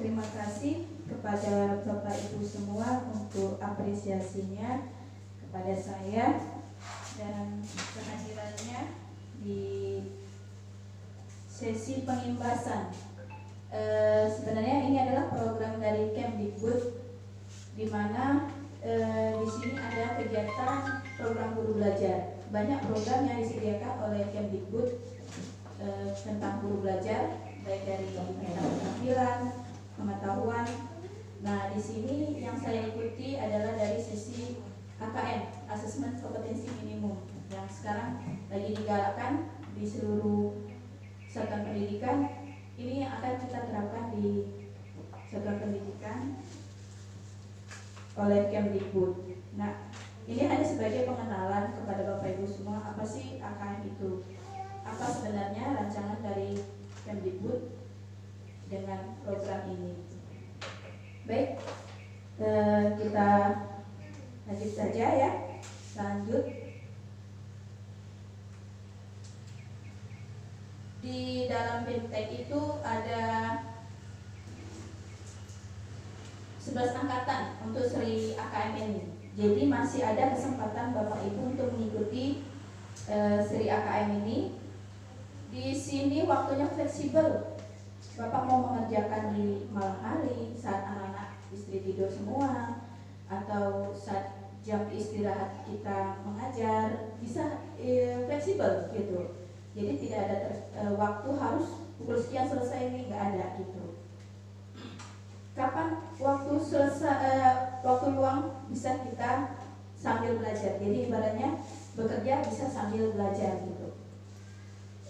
terima kasih kepada Bapak Ibu semua untuk apresiasinya kepada saya dan kehadirannya di sesi pengimbasan. Sebenarnya ini adalah program dari Kemdikbud, di mana di sini ada kegiatan program guru belajar. Banyak program yang disediakan oleh Kemdikbud tentang guru belajar, baik dari keterampilan, pengetahuan. Nah, di sini yang saya ikuti adalah dari sisi AKM, Asesmen Kompetensi Minimum, yang sekarang lagi digalakkan di seluruh satuan pendidikan. Ini yang akan kita terapkan di satuan pendidikan oleh Kemdikbud. Nah, ini hanya sebagai pengenalan kepada Bapak Ibu semua, apa sih AKM itu? Apa sebenarnya rancangan dari Kemdikbud dengan program ini? Baik, kita lanjut saja ya. Lanjut. Di dalam Bintek itu ada 11 angkatan untuk seri AKM ini. Jadi masih ada kesempatan Bapak Ibu untuk mengikuti seri AKM ini. Di sini waktunya fleksibel. Bapak mau mengerjakan di malam hari saat anak-anak istri tidur semua, atau saat jam istirahat kita mengajar, bisa fleksibel gitu. Jadi tidak ada waktu harus pukul sekian selesai, ini nggak ada gitu. Kapan waktu selesai, waktu luang bisa kita sambil belajar. Jadi ibaratnya bekerja bisa sambil belajar gitu.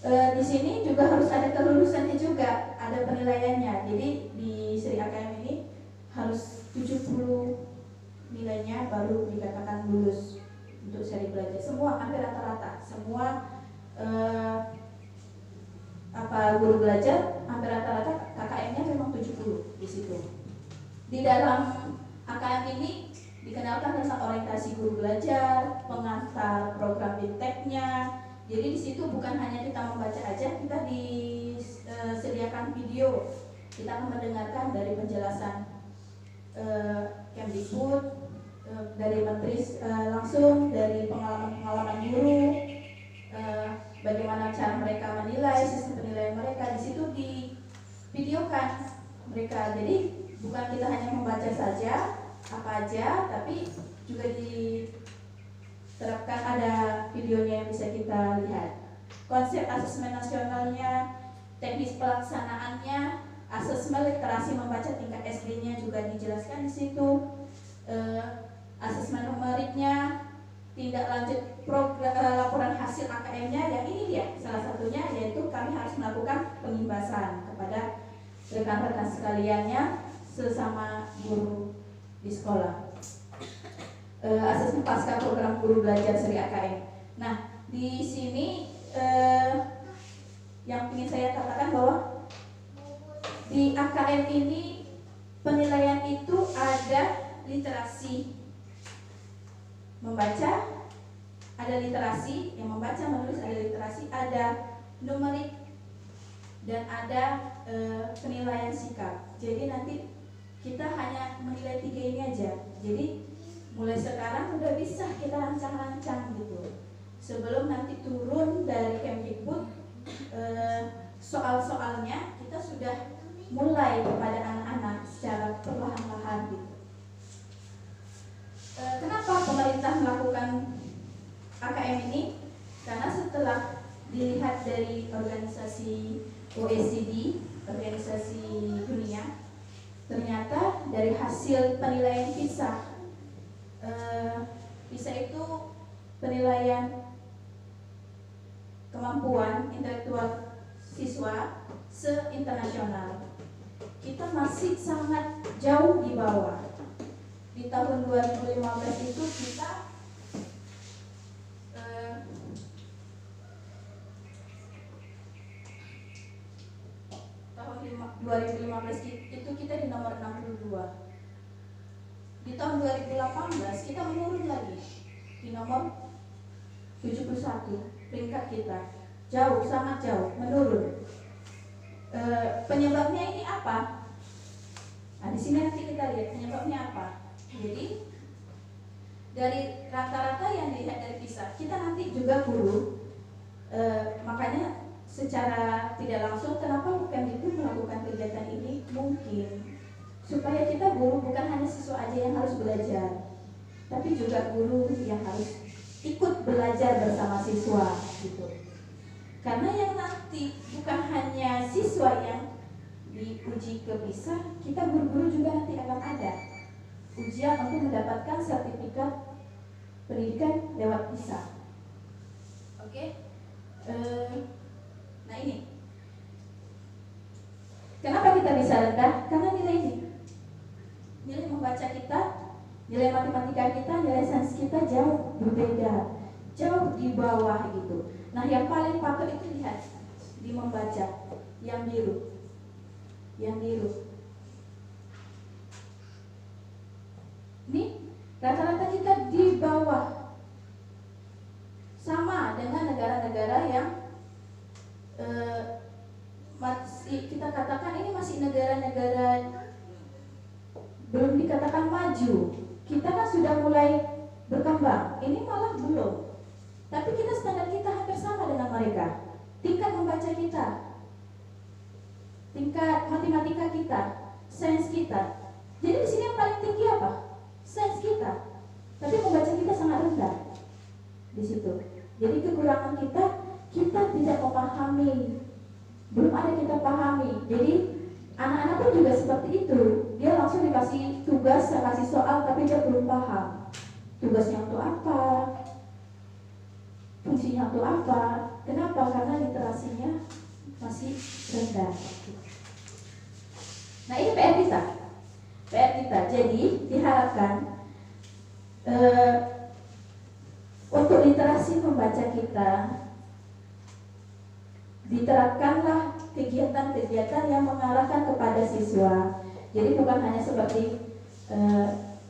Di sini juga harus ada kelulusannya juga, ada penilaiannya. Jadi di seri AKM ini harus 70 nilainya baru dikatakan lulus untuk seri belajar. Semua hampir rata-rata, semua guru belajar hampir rata-rata KKM-nya memang 70 di situ. Di dalam AKM ini dikenalkan tentang orientasi guru belajar, pengantar program Binteknya. Jadi di situ bukan hanya kita membaca aja, kita disediakan video. Kita akan mendengarkan dari penjelasan Kemdikbud, dari menteri langsung, dari pengalaman guru, bagaimana cara mereka menilai, sistem penilaian mereka. Di situ divideokan mereka. Jadi bukan kita hanya membaca saja apa aja, tapi juga diterapkan ada videonya yang bisa kita lihat. Konsep asesmen nasionalnya, teknis pelaksanaannya, asesmen literasi membaca tingkat SD-nya juga dijelaskan di situ. Asesmen numeriknya, tindak lanjut laporan hasil AKM-nya, yang ini dia salah satunya, yaitu kami harus melakukan pengimbasan kepada rekan-rekan sekaliannya sesama guru di sekolah. Asesmen pasca program guru belajar seri AKM. Nah, di sini yang ingin saya katakan bahwa di AKM ini penilaian itu ada literasi membaca, ada literasi yang membaca, menulis, ada literasi, ada numerik, dan ada penilaian sikap. Jadi nanti kita hanya menilai 3 ini aja. Jadi mulai sekarang udah bisa kita rancang-rancang gitu. Sebelum nanti turun dari Kemdikbud, soal-soalnya kita sudah mulai kepada anak-anak secara perlahan-lahan gitu. Kenapa pemerintah melakukan AKM ini? Karena setelah dilihat dari organisasi OECD, organisasi dunia, ternyata dari hasil penilaian PISA, PISA itu penilaian kemampuan intelektual siswa se-internasional. Kita masih sangat jauh di bawah. Di tahun 2015 itu kita tahun 2015 itu kita di nomor 62. Di tahun 2018 kita menurun lagi di nomor 71 peringkat kita. Jauh, sangat jauh, menurun. Penyebabnya ini apa? Nah, di sini nanti kita lihat penyebabnya apa. Jadi dari rata-rata yang dilihat dari PISA, kita nanti juga guru, makanya secara tidak langsung kenapa Kemdikbud melakukan kegiatan ini, mungkin supaya kita guru bukan hanya siswa aja yang harus belajar, tapi juga guru yang harus ikut belajar bersama siswa gitu. Karena yang nanti bukan hanya siswa yang diuji ke PISA, kita guru-guru juga nanti akan ada ujian untuk mendapatkan sertifikat pendidikan lewat PISA. Oke. Nah ini, kenapa kita bisa rendah? Karena nilai ini, nilai membaca kita, nilai matematika kita, nilai sains kita jauh berbeda, jauh di bawah gitu. Nah yang paling patut itu lihat di membaca, yang biru. Yang biru ini rata-rata kita di bawah, sama dengan negara-negara yang masih kita katakan ini masih negara-negara belum dikatakan maju. Kita kan sudah mulai berkembang, ini malah belum. Tapi kita standar kita hampir sama dengan mereka. Tingkat membaca kita, tingkat matematika kita, sains kita. Jadi di sini yang paling tinggi apa? Sains kita. Tapi membaca kita sangat rendah di situ. Jadi kekurangan kita tidak memahami. Belum ada kita pahami. Jadi anak-anak pun juga seperti itu. Dia langsung dikasih tugas, kasih soal, tapi dia belum paham. Tugasnya untuk apa? Fungsinya untuk apa? Kenapa? Karena literasinya masih rendah. Nah ini PR kita. Jadi diharapkan untuk literasi membaca kita diterapkanlah kegiatan-kegiatan yang mengarahkan kepada siswa. Jadi bukan hanya seperti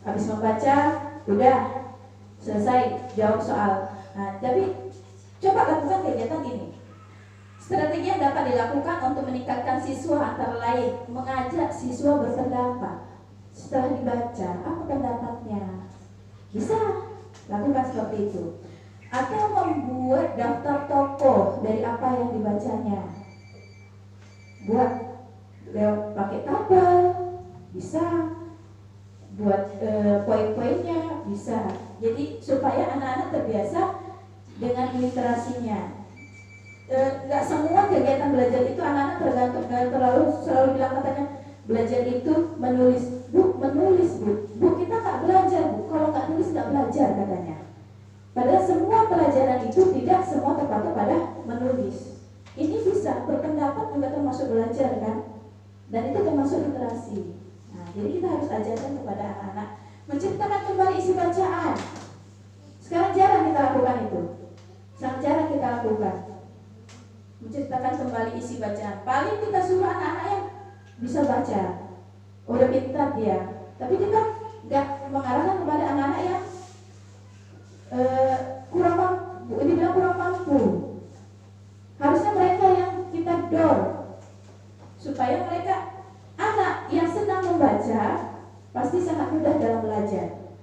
habis membaca, udah selesai jawab soal. Nah, tapi coba lakukan kegiatan ini. Strategi yang dapat dilakukan untuk meningkatkan siswa antara lain mengajak siswa berpendapat. Setelah dibaca, apa pendapatnya? Bisa lakukan seperti itu. Atau membuat daftar tokoh dari apa yang dibacanya. Buat pakai tabel, bisa. Buat poin-poinnya, bisa. Jadi supaya anak-anak terbiasa dengan literasinya. Nggak semua kegiatan belajar itu anak-anak tergantung selalu bilang katanya belajar itu menulis bu kita nggak belajar bu, kalau nggak nulis nggak belajar katanya. Padahal semua pelajaran itu tidak semua terpatok pada menulis. Ini bisa berpendapat juga termasuk belajar kan, dan itu termasuk literasi. Nah jadi kita harus ajarkan kepada anak-anak menciptakan kembali isi bacaan. Sekarang jarang kita lakukan itu, sangat jarang kita lakukan. Menciptakan kembali isi bacaan. Paling kita suruh anak-anak yang bisa baca, udah pintar dia. Tapi kita nggak mengarahkan kepada anak-anak yang kurang mampu, dibilang kurang mampu. Harusnya mereka yang kita dorong supaya mereka anak yang senang membaca pasti sangat mudah dalam belajar.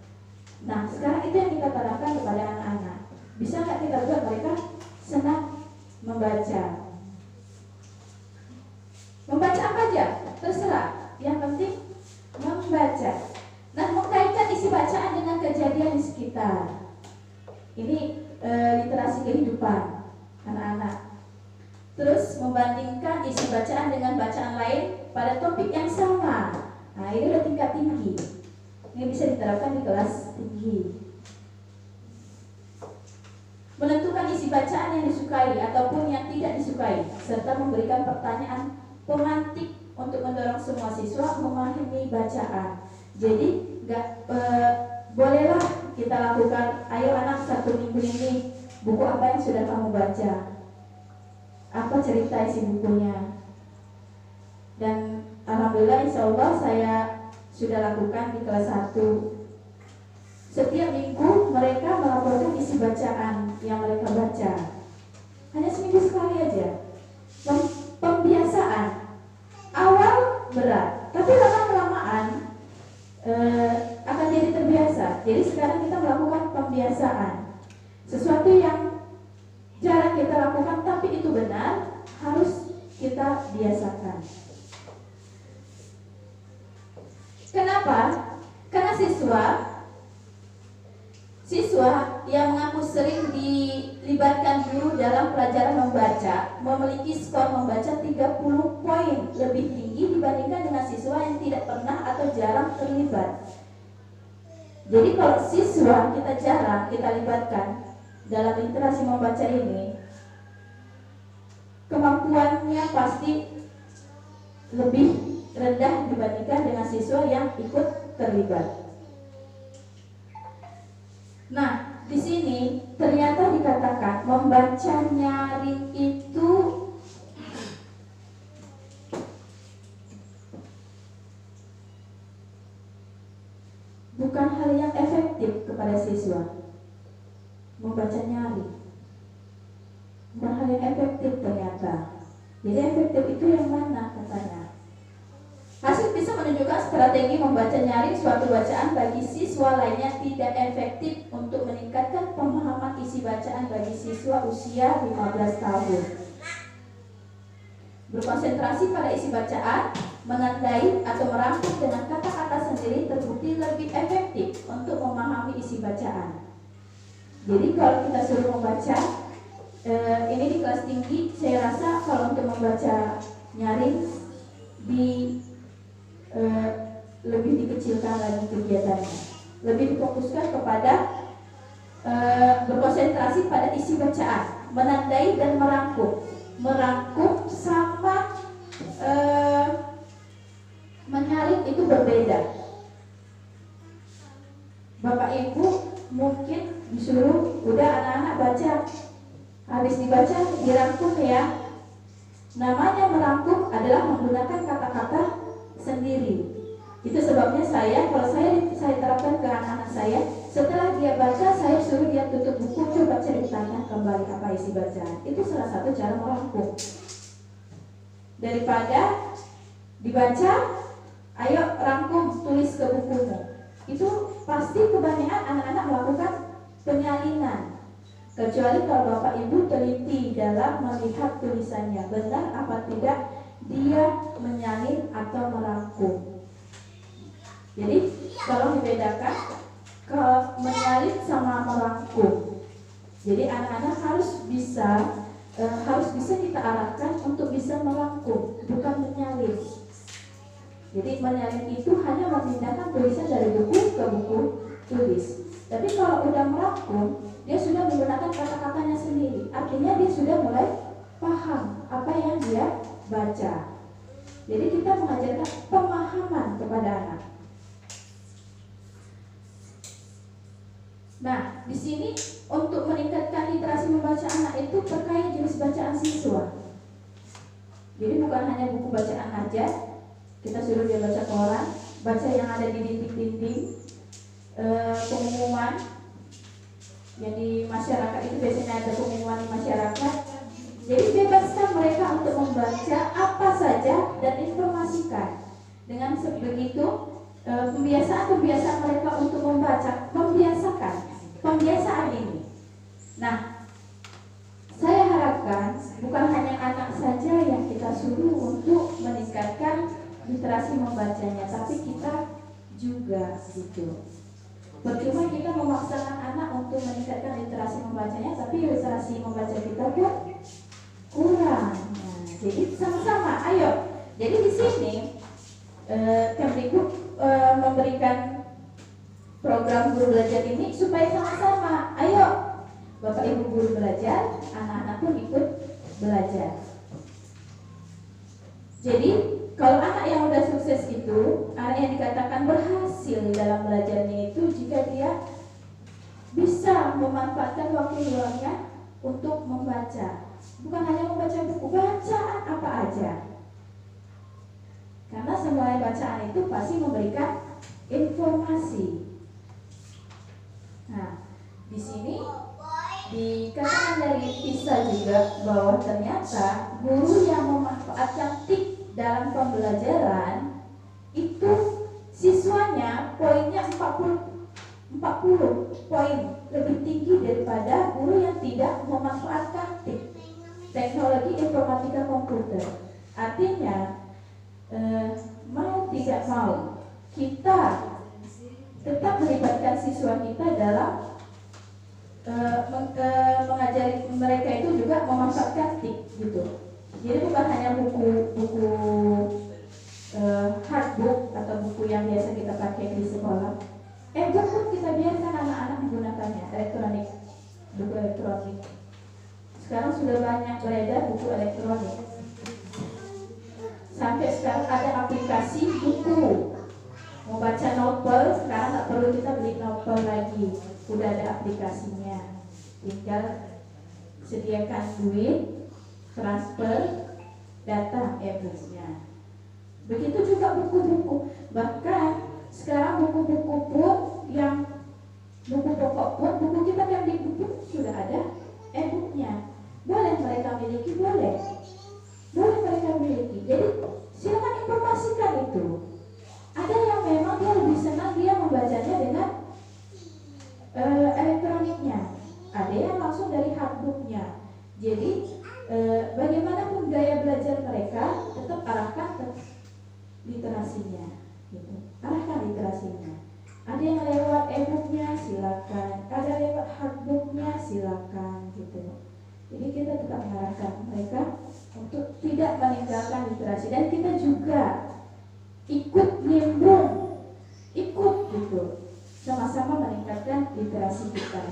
Nah sekarang itu yang kita tanamkan kepada anak-anak. Bisa nggak kita buat mereka senang membaca? Membaca apa aja, terserah. Yang penting membaca. Nah, mengkaitkan isi bacaan dengan kejadian di sekitar. Ini literasi kehidupan anak-anak. Terus membandingkan isi bacaan dengan bacaan lain pada topik yang sama. Nah, ini udah tingkat tinggi. Ini bisa diterapkan di kelas tinggi. Menentukan isi bacaan yang disukai ataupun yang tidak disukai, serta memberikan pertanyaan pemantik untuk mendorong semua siswa memahami bacaan. Jadi bolehlah kita lakukan, ayo anak 1 minggu ini buku apa yang sudah kamu baca, apa cerita isi bukunya. Dan alhamdulillah insya Allah saya sudah lakukan di kelas 1. Setiap minggu mereka melaporkan isi bacaan yang mereka baca. Hanya seminggu sekali aja. Pembiasaan. Awal berat, tapi lama-kelamaan biasakan. Kenapa? Karena siswa yang mengaku sering dilibatkan guru dalam pelajaran membaca memiliki skor membaca 30 poin lebih tinggi dibandingkan dengan siswa yang tidak pernah atau jarang terlibat. Jadi kalau siswa kita libatkan dalam literasi membaca ini, kemampuannya pasti lebih rendah dibandingkan dengan siswa yang ikut terlibat. Nah, di sini ternyata dikatakan membaca nyaring itu bukan hal yang efektif kepada siswa. Membaca nyaring bukan hal yang efektif ternyata. Jadi efektif itu yang mana katanya? Hasil bisa menunjukkan strategi membaca nyaring suatu bacaan bagi siswa lainnya tidak efektif untuk meningkatkan pemahaman isi bacaan bagi siswa usia 15 tahun. Berkonsentrasi pada isi bacaan, menandai atau merangkum dengan kata-kata sendiri terbukti lebih efektif untuk memahami isi bacaan. Jadi kalau kita suruh membaca, ini di kelas tinggi, saya rasa kalau untuk membaca nyaring lebih dikecilkan lagi kegiatannya, lebih difokuskan kepada berkonsentrasi pada isi bacaan, menandai dan merangkum sama menyaring itu berbeda. Bapak Ibu mungkin disuruh udah anak-anak baca, habis dibaca dirangkum ya. Namanya merangkum adalah menggunakan kata-kata sendiri. Itu sebabnya kalau saya terapkan ke anak-anak saya, setelah dia baca saya suruh dia tutup buku, coba ceritanya kembali apa isi bacaan. Itu salah satu cara merangkum. Daripada dibaca, ayo rangkum, tulis ke bukumu. Itu pasti kebanyakan anak-anak melakukan penyalinan. Kecuali kalau Bapak Ibu teliti dalam melihat tulisannya, benar apa tidak dia menyalin atau merangkum. Jadi kalau dibedakan ke menyalin sama merangkum. Jadi anak-anak harus bisa kita arahkan untuk bisa merangkum, bukan menyalin. Jadi menyalin itu hanya memindahkan tulisan dari buku ke buku tulis. Tapi kalau udah merangkum, dia sudah menggunakan kata-katanya sendiri. Artinya dia sudah mulai paham apa yang dia baca. Jadi kita mengajarkan pemahaman kepada anak. Nah, di sini untuk meningkatkan literasi membaca anak itu terkait jenis bacaan siswa. Jadi bukan hanya buku bacaan aja, kita suruh dia baca koran, baca yang ada di dinding-dinding, pengumuman yang di masyarakat itu biasanya ada pengumuman di masyarakat. Jadi bebaskan mereka untuk membaca apa saja dan informasikan. Dengan begitu pembiasaan mereka untuk membaca, pembiasaan ini. Nah, saya harapkan bukan hanya anak saja yang kita suruh untuk meningkatkan literasi membacanya, tapi kita juga gitu. Percuma kita memaksakan anak untuk meningkatkan literasi membacanya, tapi literasi membaca kita pun kurang. Nah, jadi sama-sama, ayo. Jadi di sini Kemdikbud memberikan program guru belajar ini supaya sama-sama, ayo Bapak Ibu guru belajar, anak-anak pun ikut belajar. Jadi kalau anak yang udah sukses itu, anak yang dikatakan berhasil dalam belajarnya itu jika dia bisa memanfaatkan waktu luangnya untuk membaca. Bukan hanya membaca buku, bacaan apa aja. Karena semua bacaan itu pasti memberikan informasi. Nah, di sini dikatakan dari PISA juga bahwa ternyata guru yang memanfaatkan TIK dalam pembelajaran itu siswanya poinnya 40 poin lebih tinggi daripada guru yang tidak memanfaatkan TIK, teknologi informatika komputer. Artinya mau tidak mau kita tetap melibatkan siswa kita dalam mengajari mereka itu juga memanfaatkan TIK gitu. Jadi bukan hanya buku hardbook atau buku yang biasa kita pakai di sekolah. Book pun kita biarkan anak-anak menggunakannya, buku elektronik. Sekarang sudah banyak beredar buku elektronik. Sampai sekarang ada aplikasi buku. Mau baca novel, sekarang nggak perlu kita beli novel lagi, udah ada aplikasinya. Tinggal sediakan duit, transfer, datang e-booknya. Begitu juga buku-buku. Bahkan sekarang buku-buku pun yang buku pokok pun, buku kita yang di buku sudah ada e-booknya. Boleh mereka miliki, boleh mereka miliki. Jadi silakan informasikan itu. Ada yang memang dia lebih senang dia membacanya dengan elektroniknya. Ada yang langsung dari hardbooknya. Jadi bagaimanapun gaya belajar mereka, tetap arahkan ke literasinya. Gitu. Arahkan literasinya. Ada yang lewat e-booknya, silakan. Ada lewat hardbooknya, silakan. Gitu. Jadi kita tetap mengarahkan mereka untuk tidak meninggalkan literasi, dan kita juga ikut nimbrung, ikut gitu, sama-sama meningkatkan literasi kita.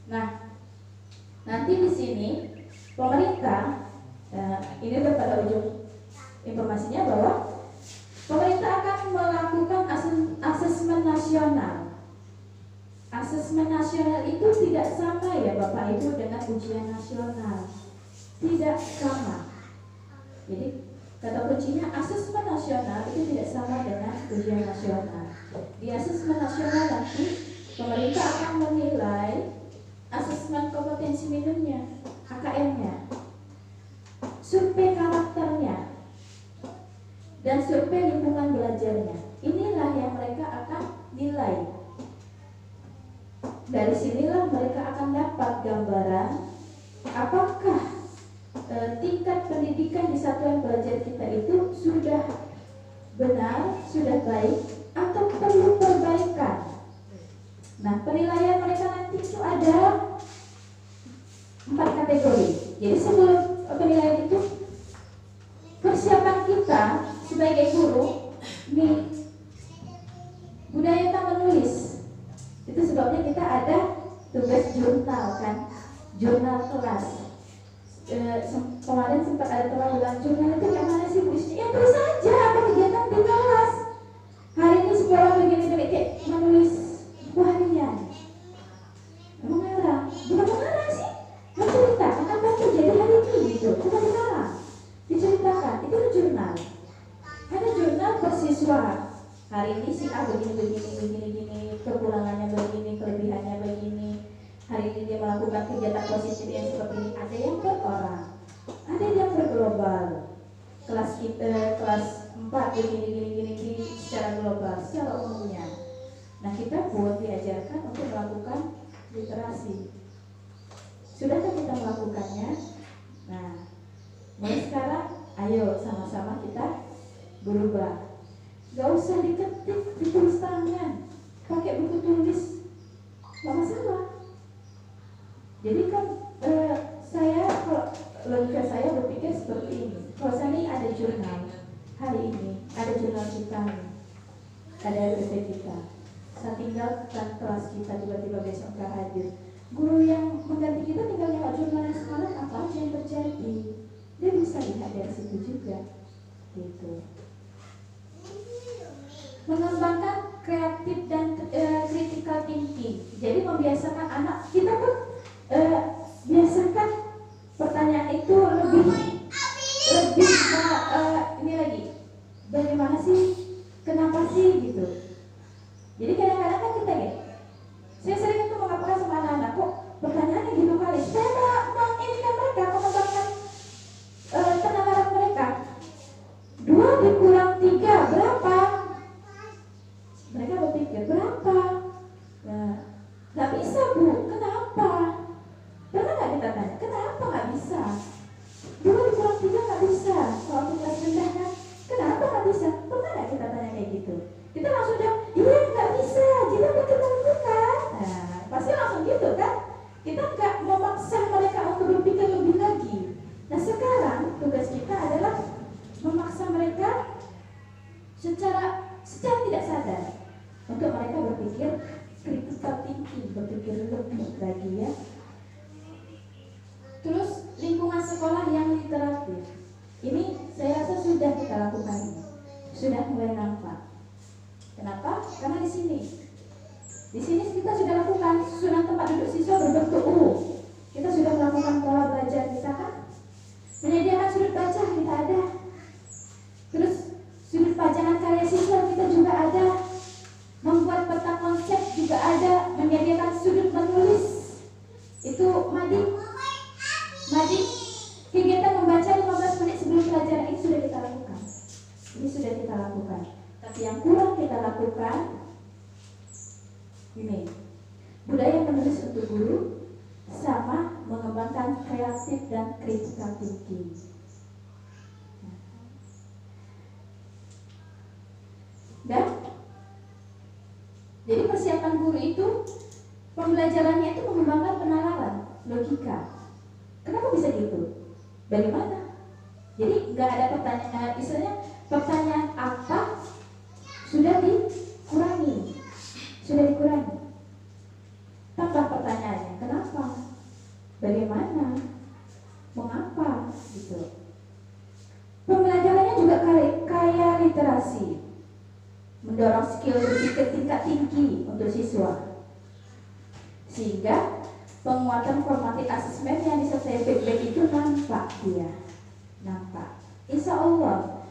Nah, nanti di sini pemerintah, ini pada ujung informasinya bahwa pemerintah akan melakukan asesmen nasional. Asesmen nasional itu tidak sama ya Bapak Ibu dengan ujian nasional. Tidak sama. Jadi kata kuncinya asesmen nasional itu tidak sama dengan ujian nasional. Di asesmen nasional nanti pemerintah akan menilai asesmen kompetensi minimnya, KKM-nya, survei karakternya, dan survei lingkungan belajarnya. Inilah yang mereka akan nilai. Dari sinilah mereka akan dapat gambaran apakah tingkat pendidikan di satuan belajar kita itu sudah benar, sudah baik, atau perlu perbaikan. Nah, penilaian mereka nanti itu ada 4 kategori. Jadi sebelum penilaian itu, persiapan kita sebagai guru, nih, budaya menulis. Itu sebabnya kita ada tugas jurnal kan, jurnal kelas. Kemarin sempat ada teman bilang, jurnal itu yang mana sih Bu? Ya terus saja apa kegiatan di kelas. Hari ini sekolah begini kayak menulis buku harian. Mengarang, bukan mengarang sih, menceritakan apa yang terjadi hari ini gitu, bukan mengarang, diceritakan. Itu jurnal. Ada jurnal bersiswa. Hari ini si A begini, kekurangannya begini, kelebihannya begini. Hari ini dia melakukan kegiatan positif yang seperti ini. Ada yang per orang, ada yang berglobal. Kelas kita, kelas 4 begini secara global, secara umumnya. Nah, kita pun diajarkan untuk melakukan literasi. Sudahkah kita melakukannya? Nah, mulai sekarang, ayo sama-sama kita berubah. Gak usah diketik, ditulis tangan, pakai buku tulis, gak masalah. Jadi kan kalau logika saya berpikir seperti ini. Kalau saya ini ada jurnal, hari ini ada jurnal kita, ada RPP kita. Saya tinggalkan kelas kita, tiba-tiba besok gak hadir. Guru yang mengganti kita tinggal lihat jurnal yang semalam apa aja yang terjadi. Dia bisa lihat dari situ juga, gitu. Mengembangkan kreatif dan critical thinking. Jadi membiasakan anak kita pun biasakan pertanyaan itu lebih ini lagi. Bagaimana sih? Kenapa sih gitu? Jadi kadang-kadang kan kita ya. Saya sering itu mengatakan sama anak-anak, kok pertanyaannya gitu kali. Saya mau ingin mereka mengembangkan penalaran mereka. 2 dikurang 3 berapa? Mereka berpikir berapa? Nah, nggak bisa Bu, kenapa? Pernah nggak kita tanya, kenapa nggak bisa? 2 secara tidak sadar untuk mereka berpikir critical thinking, berpikir lebih lagi ya. Terus lingkungan sekolah yang literatif, ini saya rasa sudah kita lakukan ini, sudah mulai nampak. Kenapa? Karena di sini kita sudah lakukan susunan tempat duduk siswa berbentuk U. Kita sudah melakukan pola belajar kita kan, menyediakan sudut baca kita ada, terus sudut pajangan karya siswa kita juga ada, membuat peta konsep juga ada, menyediakan sudut menulis itu Mading kegiatan membaca 15 menit sebelum pelajaran ini sudah kita lakukan. Tapi yang kurang kita lakukan ini, budaya menulis untuk guru sama mengembangkan kreatif dan critical thinking. Dan jadi persiapan guru itu pembelajarannya itu mengembangkan penalaran, logika. Kenapa bisa gitu? Bagaimana? Jadi nggak ada pertanyaan, misalnya pertanyaan apa sudah dikurangi. Tambah pertanyaannya, kenapa? Bagaimana? Mengapa? Gitu. Pembelajarannya juga kaya literasi, mendorong skill berpikir tingkat tinggi untuk siswa, sehingga penguatan formatif asesmen yang disertai feedback itu nampak. Insya Allah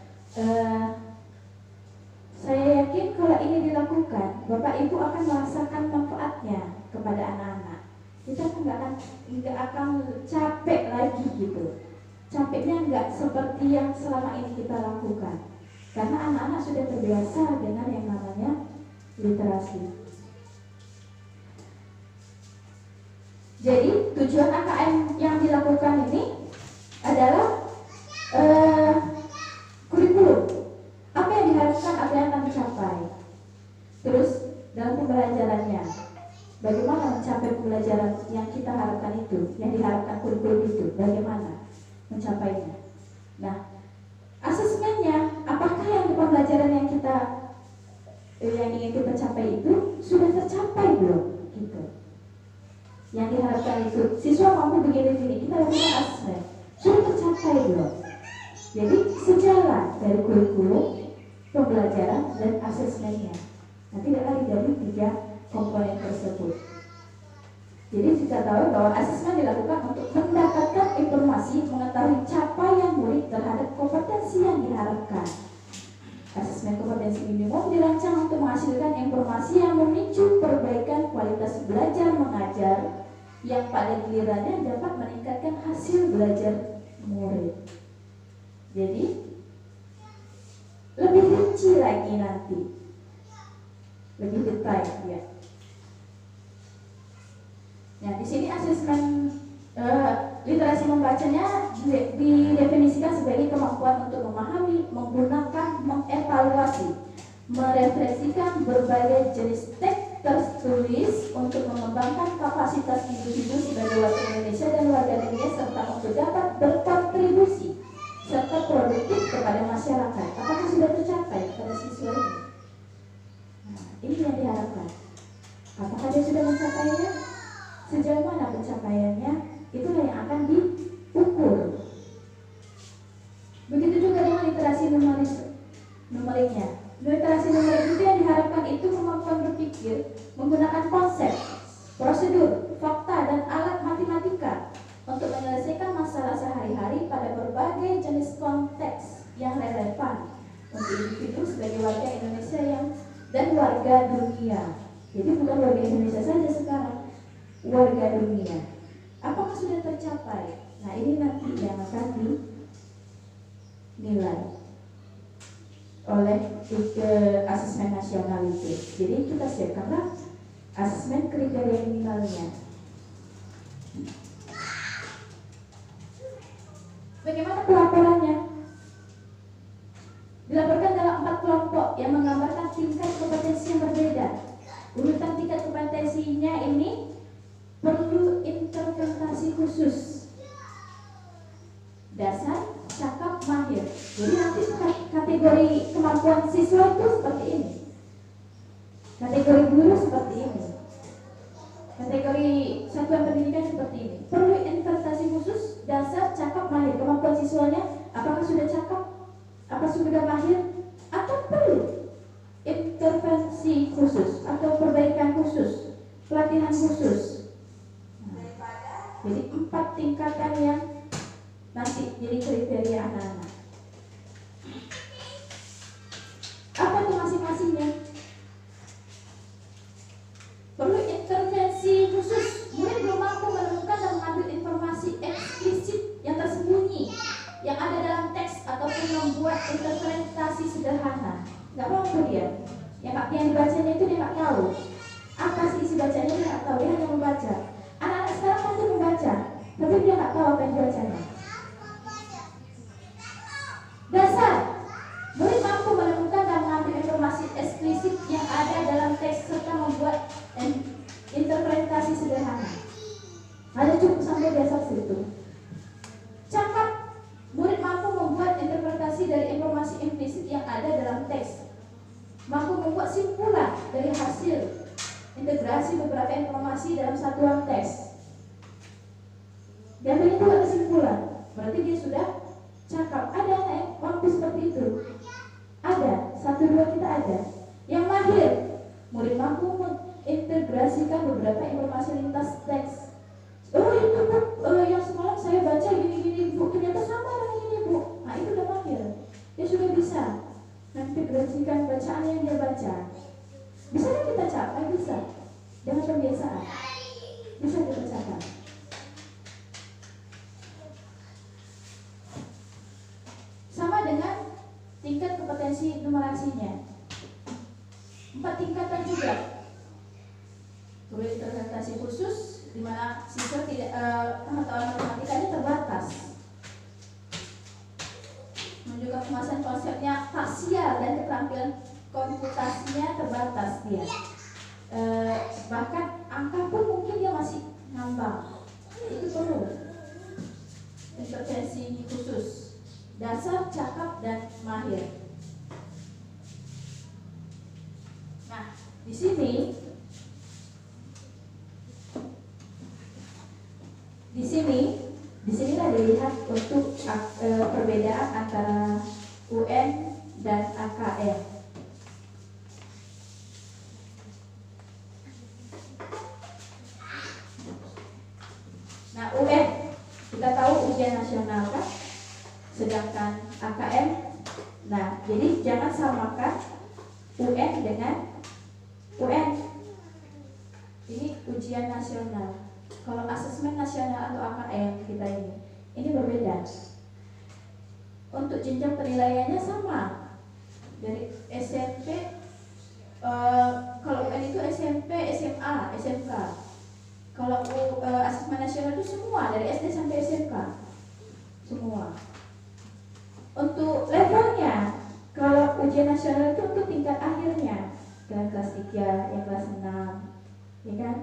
saya yakin kalau ini dilakukan, Bapak Ibu akan merasakan manfaatnya kepada anak-anak. Kita nggak akan capek lagi gitu. Capeknya nggak seperti yang selama ini kita lakukan, karena anak-anak sudah terbiasa dengan yang namanya literasi. Jadi tujuan AKM yang dilakukan ini adalah kurikulum. Apa yang diharapkan, apa yang akan dicapai. Terus dalam pembelajarannya, bagaimana mencapai pembelajaran yang kita harapkan itu, yang diharapkan kurikulum itu, bagaimana mencapainya. Nah, asesmennya, apakah yang pembelajaran yang ingin kita capai itu sudah tercapai belum? Gitu. Yang diharapkan itu siswa mampu begini, kita lakukan asesmen, sudah tercapai belum? Jadi sejalan dari kurikulum, pembelajaran, dan asesmennya. Nah, tidak lari dari 3 komponen tersebut. Jadi kita tahu bahwa asesmen dilakukan untuk mendapatkan informasi mengetahui capaian murid terhadap kompetensi yang diharapkan. Asesmen kompetensi minimum dirancang untuk menghasilkan informasi yang memicu perbaikan kualitas belajar mengajar yang pada gilirannya dapat meningkatkan hasil belajar murid. Jadi lebih rinci lagi nanti, lebih detail ya. Nah, di sini asesmen literasi membacanya didefinisikan sebagai kemampuan untuk memahami, menggunakan, mengevaluasi, merefleksikan berbagai jenis teks tertulis untuk mengembangkan kapasitas individu sebagai warga Indonesia dan warga dunia serta untuk dapat berkontribusi serta produktif kepada masyarakat. Apakah sudah tercapai pada siswa ini? Nah, ini yang diharapkan. Apakah dia sudah mencapainya? Sejauh mana pencapaiannya? Itulah yang akan diukur. Begitu juga dengan literasi numeriknya. Literasi numerik itu yang diharapkan itu kemampuan berpikir menggunakan konsep, prosedur, fakta, dan alat matematika untuk menyelesaikan masalah sehari-hari pada berbagai jenis konteks yang relevan untuk individu sebagai warga Indonesia dan warga dunia. Jadi bukan warga Indonesia saja sekarang, warga dunia. Apakah sudah tercapai? Nah, ini nanti yang akan dinilai oleh asesmen nasional itu. Jadi kita siapkanlah asesmen kriteria minimalnya. Bagaimana pelaporannya? Dilaporkan dalam 4 kelompok yang menggambarkan tingkat kompetensi yang berbeda. Urutan tingkat kompetensinya ini perlu interpretasi khusus dasar, cakap, mahir. Jadi nanti kategori kemampuan siswa itu seperti ini. Kategori guru seperti ini. Kategori satuan pendidikan seperti ini. Perlu investasi khusus, dasar, cakap, mahir. Kemampuan siswanya apakah sudah cakap? Apa sudah mahir? Atau perlu intervensi khusus atau perbaikan khusus, pelatihan khusus. Jadi 4 tingkatan yang nanti jadi kriteria anak-anak. Apa itu masing-masingnya? Perlu intervensi khusus. Murid belum mampu menemukan dan mengambil informasi eksplisit yang tersembunyi yang ada dalam teks ataupun membuat interpretasi sederhana. Nggak mampu dia. Yang dibacanya itu dia nggak tahu. Apa sih isi bacanya dia nggak tahu. Dia hanya membaca. Anak-anak sekarang mampu membaca, tapi dia nggak tahu apa yang dibacanya. Dasar. Murid mampu menemukan dan mengambil informasi eksplisit yang ada dalam teks serta membuat interpretasi sederhana. Ada cukup sampai dasar situ. Cakap. Murid mampu membuat interpretasi dari informasi implisit yang ada dalam teks. Mampu membuat simpulan dari hasil integrasi beberapa informasi dalam satuan teks. Dan itu ada kesimpulan. Berarti dia sudah cakap. Ada anak yang mampu seperti itu. Ada. 1-2 kita ada. Yang mahir. Murid mampu mengintegrasikan beberapa informasi lintas teks. Oh itu bu, yang semalam saya baca gini-gini bu, ternyata sama dengan ini bu. Nah itu udah mahir. Dia sudah bisa mengintegrasikan bacaan yang dia baca. Bisa kan kita capai? Bisa. Dengan pembiasaan. Bisa kita capai. Sama dengan tingkat kompetensi numerasinya. 4 tingkatan juga. Perlu interpretasi khusus, di mana siswa tidak pengetahuan matematikanya terbatas. Menunjukkan kemasan konsepnya parsial dan keterampilan komputasinya terbatas dia. Bahkan angka pun mungkin dia masih ngambang. Itu perlu intervensi khusus, dasar, cakap, dan mahir. Nah, di sinilah dilihat untuk perbedaan antara UN dan AKM. Nah, UN kita tahu ujian nasional kan, sedangkan AKM. Nah, jadi jangan samakan UN dengan UN. Ini ujian nasional. Kalau asesmen nasional atau AKM kita ini berbeda. Untuk jenjang penilaiannya sama. Dari SMP, kalau UN itu SMP, SMA, SMK. Kalau asesmen nasional itu semua dari SD sampai SMK, semua. Untuk levelnya, kalau ujian nasional itu untuk tingkat akhirnya, yang kelas 3, yang kelas 6, ya kan?